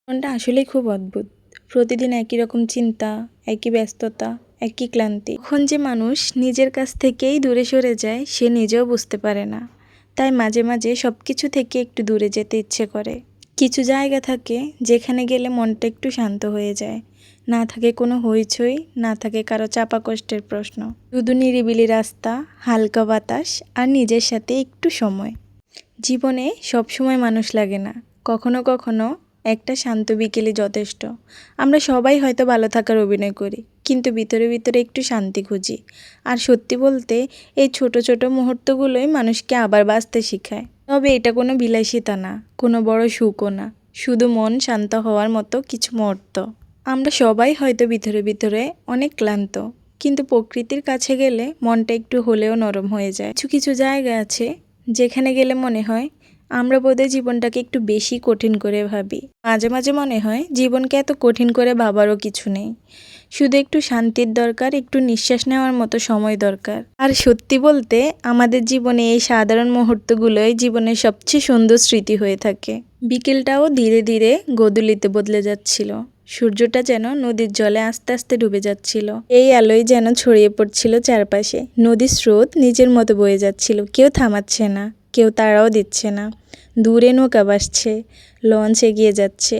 জীবনটা আসলেই খুব অদ্ভুত। প্রতিদিন একই রকম চিন্তা, একই ব্যস্ততা, একই ক্লান্তি। কখন যে মানুষ নিজের কাছ থেকেই দূরে সরে যায় সে নিজেও বুঝতে পারে না। তাই মাঝে মাঝে সব কিছু থেকে একটু দূরে যেতে ইচ্ছে করে। কিছু জায়গা থাকে যেখানে গেলে মনটা একটু শান্ত হয়ে যায়। না থাকে কোনো হইচই, না থাকে কারো চাপা কষ্টের প্রশ্ন। শুধু নিরিবিলি রাস্তা, হালকা বাতাস আর নিজের সাথে একটু সময়। জীবনে সবসময় মানুষ লাগে না, কখনো কখনো একটা শান্ত বিকেলে যথেষ্ট। আমরা সবাই হয়তো ভালো থাকার অভিনয় করি, কিন্তু ভিতরে ভিতরে একটু শান্তি খুঁজি। আর সত্যি বলতে এই ছোট ছোট মুহূর্তগুলোই মানুষকে আবার বাঁচতে শেখায়। তবে এটা কোনো বিলাসিতা না, কোনো বড় সুখও না, শুধু মন শান্ত হওয়ার মতো কিছু মুহূর্ত। আমরা সবাই হয়তো ভিতরে ভিতরে অনেক ক্লান্ত, কিন্তু প্রকৃতির কাছে গেলে মনটা একটু হলেও নরম হয়ে যায়। কিছু কিছু জায়গা আছে যেখানে গেলে মনে হয় আমরা বোধহয় জীবনটাকে একটু বেশি কঠিন করে ভাবি। মাঝে মাঝে মনে হয় জীবনকে এত কঠিন করে ভাবারও কিছু নেই, শুধু একটু শান্তির দরকার, একটু নিঃশ্বাস নেওয়ার মতো সময় দরকার। আর সত্যি বলতে আমাদের জীবনে এই সাধারণ মুহূর্তগুলোই জীবনের সবচেয়ে সুন্দর স্মৃতি হয়ে থাকে। বিকেলটাও ধীরে ধীরে গোধূলিতে বদলে যাচ্ছিল। সূর্যটা যেন নদীর জলে আস্তে আস্তে ডুবে যাচ্ছিল। এই আলোয় যেন ছড়িয়ে পড়ছিল চারপাশে। নদীর স্রোত নিজের মতো বয়ে যাচ্ছিল, কেউ থামাচ্ছে না, কেউ তাড়াও দিচ্ছে না। দূরে নৌকা ভাসছে, লঞ্চ এগিয়ে যাচ্ছে,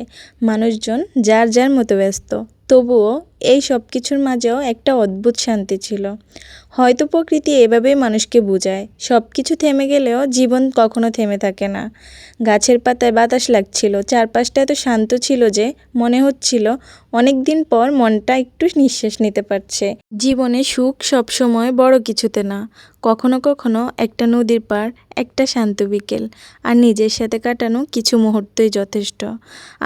মানুষজন যার যার মতো ব্যস্ত। তবুও এই সব কিছুর মাঝেও একটা অদ্ভুত শান্তি ছিল। হয়তো প্রকৃতি এভাবেই মানুষকে বোঝায়, সব কিছু থেমে গেলেও জীবন কখনো থেমে থাকে না। গাছের পাতায় বাতাস লাগছিল, চারপাশটা এত শান্ত ছিল যে মনে হচ্ছিল অনেক দিন পর মনটা একটু নিঃশ্বাস নিতে পারছে। জীবনে সুখ সবসময় বড় কিছুতে না, কখনো কখনো একটা নদীর পাড়, একটা শান্ত বিকেল আর নিজের সাথে কাটানো কিছু মুহূর্তই যথেষ্ট।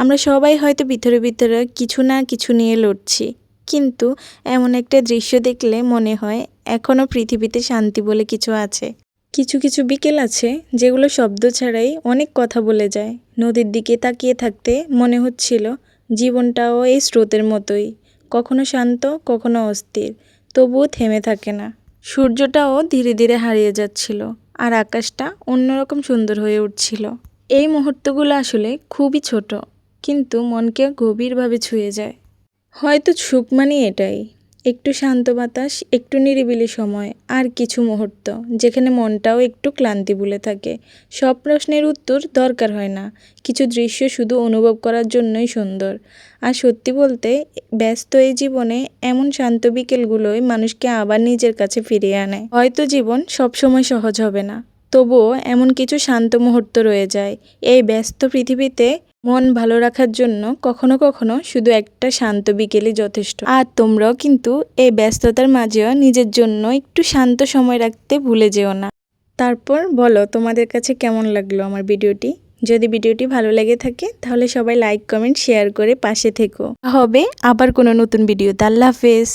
আমরা সবাই হয়তো ভিতরে ভিতরে কিছু না কিছু নিয়ে লড়ছি, কিন্তু এমন একটা দৃশ্য দেখলে মনে হয় এখনও পৃথিবীতে শান্তি বলে কিছু আছে। কিছু কিছু বিকেল আছে যেগুলো শব্দ ছাড়াই অনেক কথা বলে যায়। নদীর দিকে তাকিয়ে থাকতে মনে হচ্ছিল জীবনটাও এই স্রোতের মতোই, কখনো শান্ত, কখনো অস্থির, তবুও থেমে থাকে না। সূর্যটাও ধীরে ধীরে হারিয়ে যাচ্ছিল আর আকাশটা অন্যরকম সুন্দর হয়ে উঠছিল। এই মুহূর্তগুলো আসলে খুবই ছোট, কিন্তু মনকে গভীরভাবে ছুঁয়ে যায়। হয়তো সুখ মানে এটাই, একটু শান্ত বাতাস, একটু নিরিবিলি সময় আর কিছু মুহূর্ত যেখানে মনটাও একটু ক্লান্তি ভুলে থাকে। সব প্রশ্নের উত্তর দরকার হয় না, কিছু দৃশ্য শুধু অনুভব করার জন্যই সুন্দর। আর সত্যি বলতে ব্যস্ত এই জীবনে এমন শান্ত বিকেলগুলোই মানুষকে আবার নিজের কাছে ফিরিয়ে আনে। হয়তো জীবন সবসময় সহজ হবে না, তবুও এমন কিছু শান্ত মুহূর্ত রয়ে যায় এই ব্যস্ত পৃথিবীতে। মন ভালো রাখার জন্য কখনো কখনো শুধু একটা শান্ত বিকেলই যথেষ্ট। আর তোমরাও কিন্তু এই ব্যস্ততার মাঝেও নিজের জন্য একটু শান্ত সময় রাখতে ভুলে যেও না। তারপর বলো তোমাদের কাছে কেমন লাগলো আমার ভিডিওটি। যদি ভিডিওটি ভালো লেগে থাকে তাহলে সবাই লাইক, কমেন্ট, শেয়ার করে পাশে থেকো। হবে আবার কোনো নতুন ভিডিওতে। আল্লাহ হাফেজ।